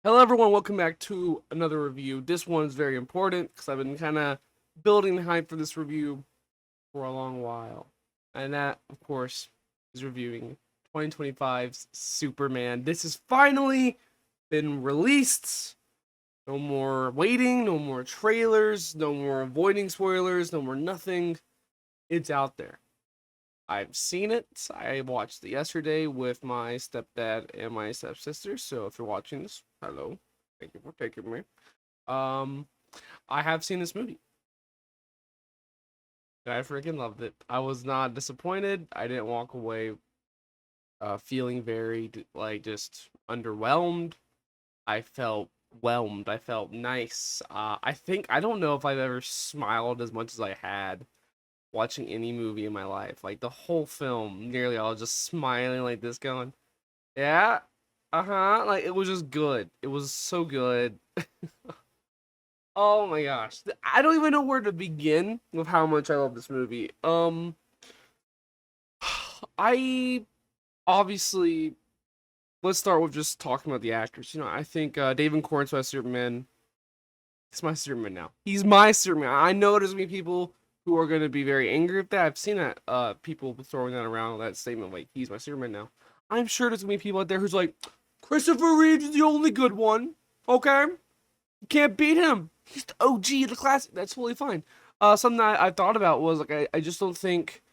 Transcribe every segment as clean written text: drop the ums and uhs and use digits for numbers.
Hello everyone, welcome back to another review. This one is very important because I've been kind of building the hype for this review for a long while. And that, of course, is reviewing 2025's Superman. This has finally been released. No more waiting, no more trailers, no more avoiding spoilers, no more nothing. It's out there. I've seen it. I watched it yesterday with my stepdad and my stepsister. So if you're watching this, hello. Thank you for taking me. Um, I have seen this movie. And I freaking loved it. I was not disappointed. I didn't walk away feeling very like just underwhelmed. I felt whelmed. I felt nice. I don't know if I've ever smiled as much as I had watching any movie in my life. Like the whole film, nearly I was just smiling like this, going, "Yeah, uh-huh." Like it was just good. It was so good. Oh my gosh. I don't even know where to begin with how much I love this movie. I obviously let's start with just talking about the actors. I think David Cornswell Superman. He's my Superman now. He's my Superman. I know there's gonna be people who are gonna be very angry with that. I've seen that people throwing that around, that statement like he's my Superman now. I'm sure there's gonna be people out there who's like, Christopher Reeves is the only good one. Okay? You can't beat him. He's the OG, the classic. That's totally fine. Something that I thought about was like I just don't think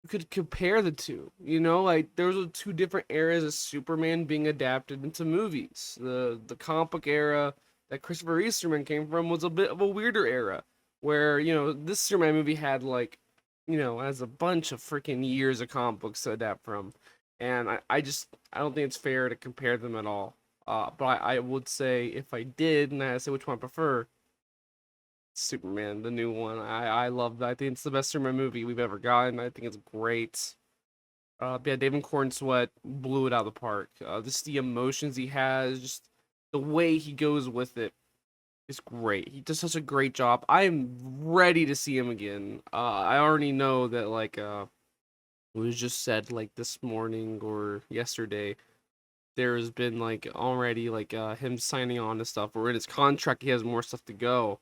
you could compare the two. Like there was two different eras of Superman being adapted into movies. The comic book era that Christopher Reeve Superman came from was a bit of a weirder era, where this Superman movie had like has a bunch of freaking years of comic books to adapt from, and I don't think it's fair to compare them at all. But I would say if I did, and I say which one I prefer, Superman, the new one. I love that. I think it's the best Superman movie we've ever gotten. I think it's great. Yeah, David Corn Sweat blew it out of the park. Just the emotions he has, just the way he goes with it is great. He does such a great job. I am ready to see him again. I already know that it was just said like this morning or yesterday. There's been like already like him signing on to stuff, or in his contract he has more stuff to go.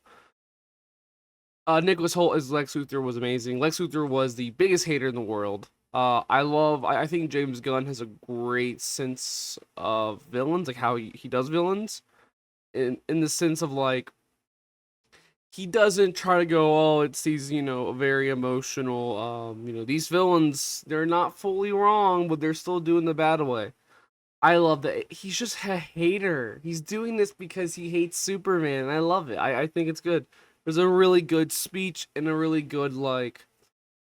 Nicholas Holt as Lex Luthor was amazing. Lex Luthor was the biggest hater in the world. I think James Gunn has a great sense of villains, like how he does villains, in the sense of like he doesn't try to go, oh, it's these, very emotional, these villains, they're not fully wrong, but they're still doing the bad way. I love that. He's just a hater. He's doing this because he hates Superman. And I love it. I think it's good. There's a really good speech and a really good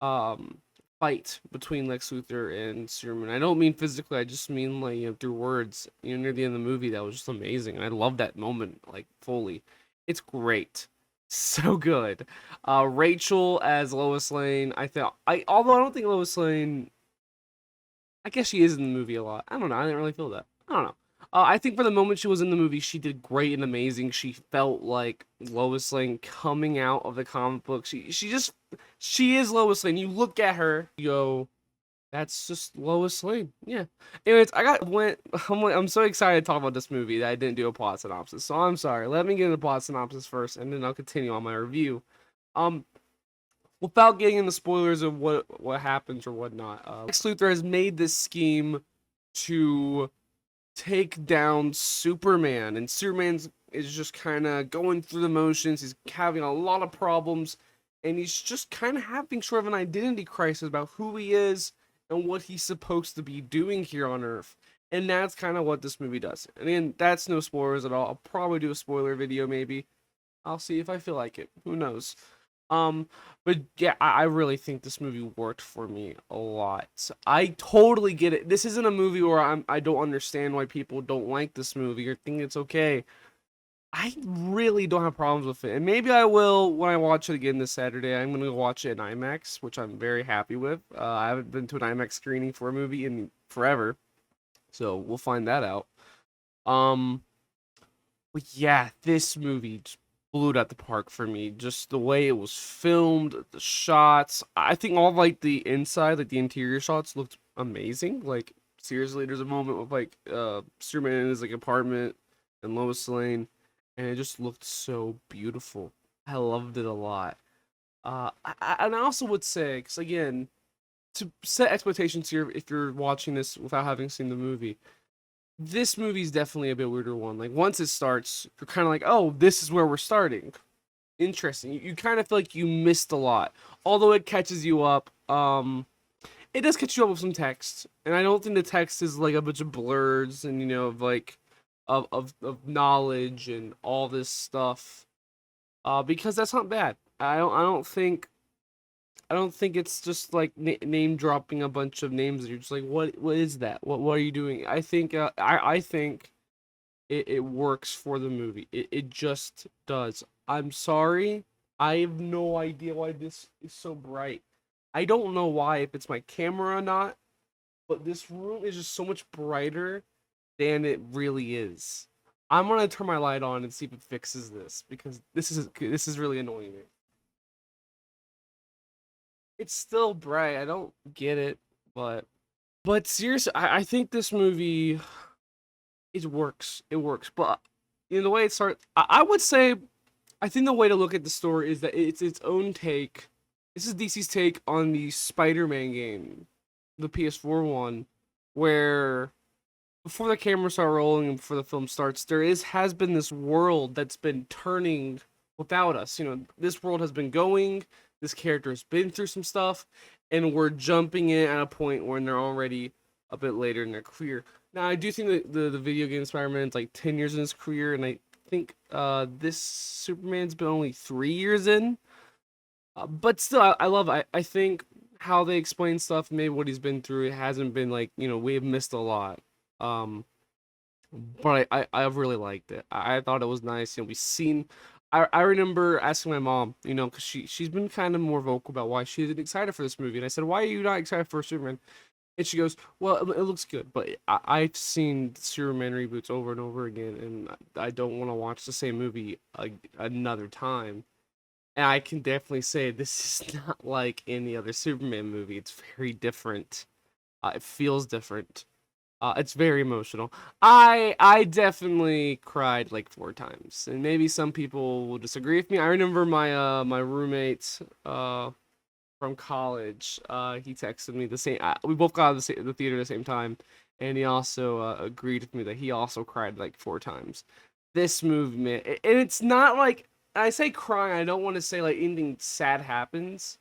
um fight between Lex Luthor and Superman. I don't mean physically. I just mean like through words. Near the end of the movie, that was just amazing. And I love that moment like fully. It's great. So good. Rachel as Lois Lane. Although I don't think Lois Lane, I guess she is in the movie a lot. I don't know. I didn't really feel that. I don't know. I think for the moment she was in the movie, she did great and amazing. She felt like Lois Lane coming out of the comic book. She is Lois Lane. You look at her, you go, that's just Lois Lane. Yeah. Anyways, I'm so excited to talk about this movie that I didn't do a plot synopsis. So I'm sorry. Let me get into plot synopsis first, and then I'll continue on my review. Um, Without getting into spoilers of what happens or whatnot, Lex Luthor has made this scheme to take down Superman, and Superman is just kind of going through the motions. He's having a lot of problems, and he's just kind of having sort of an identity crisis about who he is and what he's supposed to be doing here on Earth. And that's kind of what this movie does. And again, that's no spoilers at all. I'll probably do a spoiler video maybe. I'll see if I feel like it. Who knows? Um, but yeah, I really think this movie worked for me a lot. I totally get it. This isn't a movie where I don't understand why people don't like this movie or think it's okay. I really don't have problems with it. And maybe I will when I watch it again this Saturday. I'm gonna watch it in IMAX, which I'm very happy with. I haven't been to an IMAX screening for a movie in forever. So we'll find that out. Um but yeah, this movie just blew it at the park for me. Just the way it was filmed, the shots. I think all like the inside, like the interior shots looked amazing. Like seriously, there's a moment with like Superman in his like apartment and Lois Lane, and it just looked so beautiful. I loved it a lot. And I also would say, because again, to set expectations here, if you're watching this without having seen the movie, this movie's definitely a bit weirder one. Like once it starts, you're kind of like, oh, this is where we're starting. Interesting. You kind of feel like you missed a lot, although it catches you up. It does catch you up with some text, and I don't think the text is like a bunch of blurs and of like of knowledge and all this stuff. Because that's not bad. I don't think it's just like name dropping a bunch of names. That you're just like, what is that? What are you doing? I think it works for the movie. It just does. I'm sorry. I have no idea why this is so bright. I don't know why, if it's my camera or not, but this room is just so much brighter than it really is. I'm gonna turn my light on and see if it fixes this, because this is really annoying me. It's still bright. I don't get it, but seriously, I think this movie, it works. It works, but the way it starts, I would say, I think the way to look at the story is that it's its own take. This is DC's take on the Spider-Man game, the PS4 one, where before the camera start rolling and before the film starts, there has been this world that's been turning without us. This world has been going. This character has been through some stuff, and we're jumping in at a point when they're already a bit later in their career. Now, I do think that the video game Spider-Man's like 10 years in his career, and I think this Superman's been only 3 years in. But still, I love. I think how they explain stuff, maybe what he's been through. It hasn't been like we have missed a lot. Um, but I really liked it. I thought it was nice. We seen. I remember asking my mom, because she's been kind of more vocal about why she isn't excited for this movie, and I said, "Why are you not excited for Superman?" And she goes, "Well, it looks good, but I've seen Superman reboots over and over again, and I don't want to watch the same movie another time." And I can definitely say this is not like any other Superman movie. It's very different. It feels different. It's very emotional. I definitely cried like 4 times, and maybe some people will disagree with me. I remember my roommate from college. He texted me the same. We both got out of the theater at the same time, and he also agreed with me that he also cried like 4 times. This movement, and it's not like I say crying. I don't want to say like anything sad happens.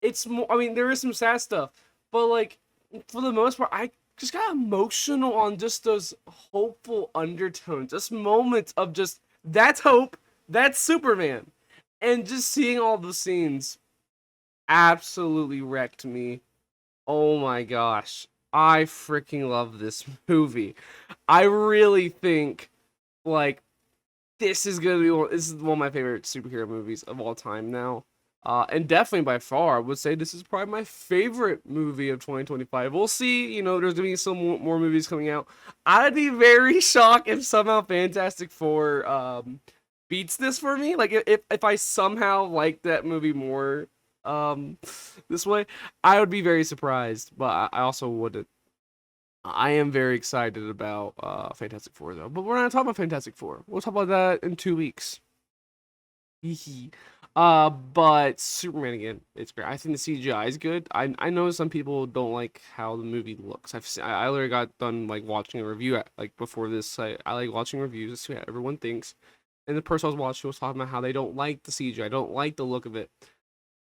It's more. I mean, there is some sad stuff, but like for the most part, I just got emotional on just those hopeful undertones, just moments of just that's hope, that's Superman, and just seeing all the scenes absolutely wrecked me. Oh my gosh. I freaking love this movie. I really think like this is one of my favorite superhero movies of all time now. And definitely by far, I would say this is probably my favorite movie of 2025. We'll see, there's gonna be some more movies coming out. I'd be very shocked if somehow Fantastic Four beats this for me. Like if I somehow like that movie more um this way, I would be very surprised, but I also wouldn't. I am very excited about Fantastic Four though. But we're not talking about Fantastic Four. We'll talk about that in 2 weeks. Hee. But Superman again, it's great. I think the CGI is good. I know some people don't like how the movie looks. I literally got done like watching a review like before this. I like watching reviews to see what everyone thinks. And the person I was watching was talking about how they don't like the CGI, don't like the look of it.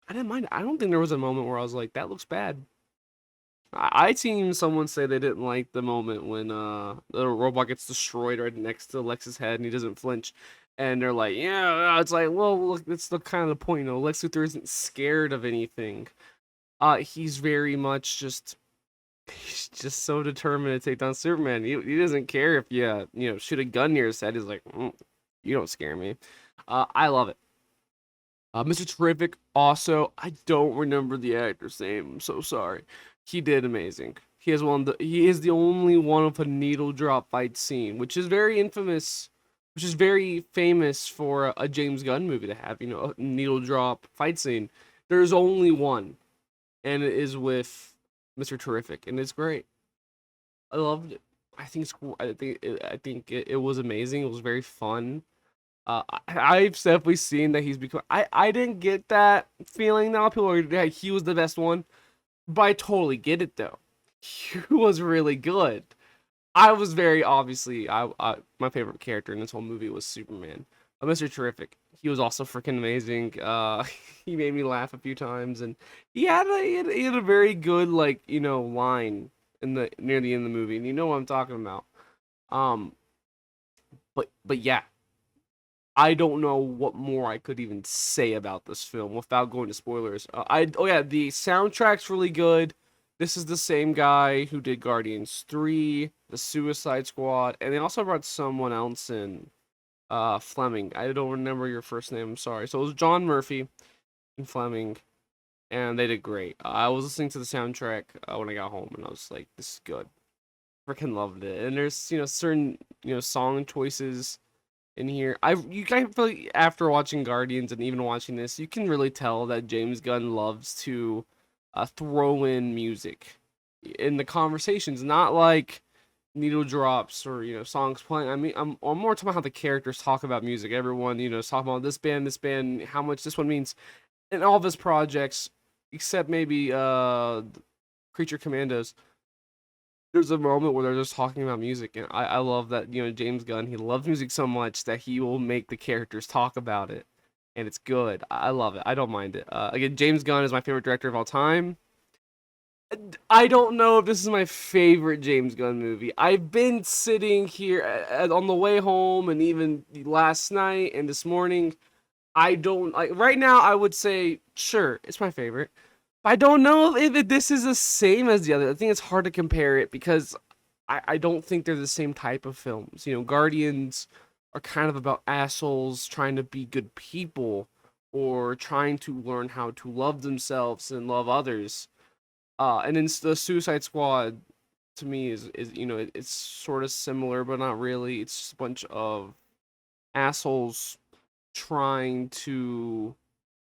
I didn't mind. I don't think there was a moment where I was like, that looks bad. I seen someone say they didn't like the moment when the robot gets destroyed right next to Lex's head and he doesn't flinch, and they're like, yeah, it's like, well, look, that's the kind of the point, Lex Luthor isn't scared of anything. He's very much just he's just so determined to take down Superman. He doesn't care if you shoot a gun near his head. He's like, you don't scare me. I love it. Mr. Terrific also, I don't remember the actor's name. I'm so sorry. He did amazing. He is the only one with a needle drop fight scene, which is very infamous, which is very famous for a James Gunn movie to have, a needle drop fight scene. There's only one, and it is with Mr. Terrific, and it's great. I loved it. I think it was amazing. It was very fun. I've definitely seen that he's become. I didn't get that feeling. Now people are like he was the best one, but I totally get it though. He was really good. I was very obviously I my favorite character in this whole movie was Superman. Mr. Terrific. He was also freaking amazing. He made me laugh a few times, and he had a very good like line in the near the end of the movie, and you know what I'm talking about. Um, but yeah, I don't know what more I could even say about this film without going to spoilers. Oh yeah, the soundtrack's really good. This is the same guy who did Guardians 3, The Suicide Squad, and they also brought someone else in, Fleming. I don't remember your first name, I'm sorry. So it was John Murphy and Fleming, and they did great. I was listening to the soundtrack when I got home, and I was like, this is good. Freaking loved it. And there's, certain, song choices in here. You kind of feel like after watching Guardians and even watching this, you can really tell that James Gunn loves to throw in music in the conversations, not like needle drops or songs playing. I mean, I'm more talking about how the characters talk about music. Everyone is talking about this band, how much this one means in all of his projects, except maybe Creature Commandos. There's a moment where they're just talking about music, and I love that James Gunn, he loves music so much that he will make the characters talk about it, and it's good. I love it. I don't mind it. Again, James Gunn is my favorite director of all time. I don't know if this is my favorite James Gunn movie. I've been sitting here on the way home, and even last night and this morning. I don't like right now. I would say sure, it's my favorite. I don't know if this is the same as the other. I think it's hard to compare it because I don't think they're the same type of films. Guardians are kind of about assholes trying to be good people or trying to learn how to love themselves and love others. And then the Suicide Squad to me is it's sort of similar but not really. It's just a bunch of assholes trying to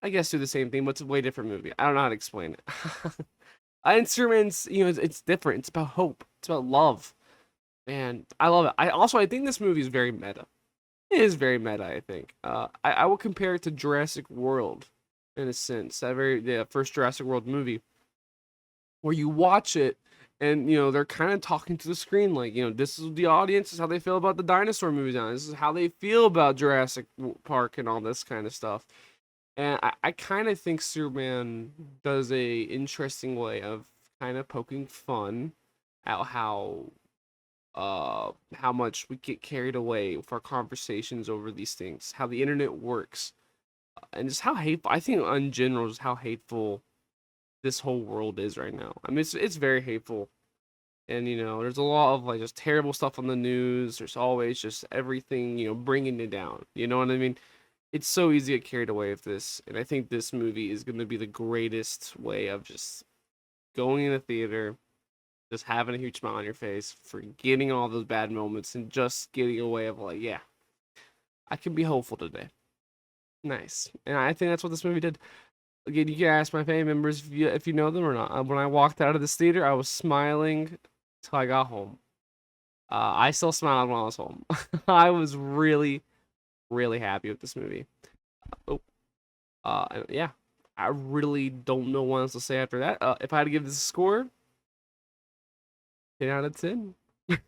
I guess do the same thing, but it's a way different movie. I don't know how to explain it. Instruments, it's different. It's about hope. It's about love, and I love it. I think this movie is very meta. It is very meta. I think. I will compare it to Jurassic World, in a sense. The first Jurassic World movie, where you watch it, and they're kind of talking to the screen, like this is the audience. This is how they feel about the dinosaur movies now. This is how they feel about Jurassic Park and all this kind of stuff. And I kind of think Superman does a interesting way of kind of poking fun at how much we get carried away with our conversations over these things, how the internet works, and just how hateful. I think in general, just how hateful this whole world is right now. I mean, it's very hateful, and there's a lot of like just terrible stuff on the news. There's always just everything bringing it down. You know what I mean? It's so easy to get carried away with this, and I think this movie is going to be the greatest way of just going in the theater, just having a huge smile on your face, forgetting all those bad moments, and just getting away of like, yeah, I can be hopeful today. Nice, and I think that's what this movie did. Again, you can ask my family members if you know them or not. When I walked out of this theater, I was smiling till I got home. I still smiled when I was home. I was really, really happy with this movie. Oh, yeah, I really don't know what else to say after that. If I had to give this a score, 10 out of 10.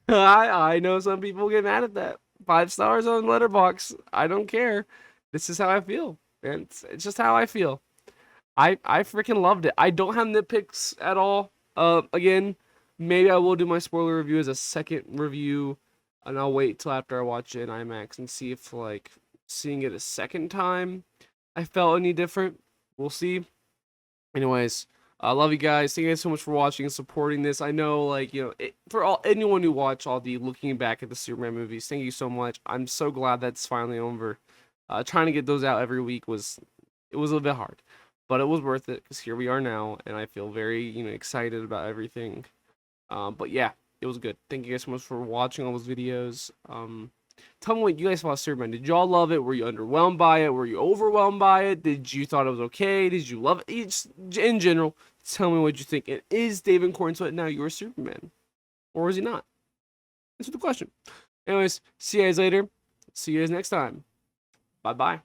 I know some people get mad at that. 5 stars on Letterbox. I don't care. This is how I feel, and it's just how I feel. I freaking loved it. I don't have nitpicks at all. Again, maybe I will do my spoiler review as a second review, and I'll wait till after I watch it in IMAX and see if like seeing it a second time I felt any different. We'll see. Anyways, I love you guys. Thank you guys so much for watching and supporting this. I know, like, for anyone who watched all the looking back at the Superman movies, thank you so much. I'm so glad that's finally over. Trying to get those out every week was a little bit hard, but it was worth it because here we are now, and I feel very excited about everything. But yeah, it was good. Thank you guys so much for watching all those videos. Tell me what you guys thought of Superman. Did y'all love it? Were you underwhelmed by it? Were you overwhelmed by it? Did you thought it was okay? Did you love it? Just in general, tell me what you think. And is David Cornsweet now your Superman, or is he not? Answer the question. Anyways, see you guys later. See you guys next time. Bye bye.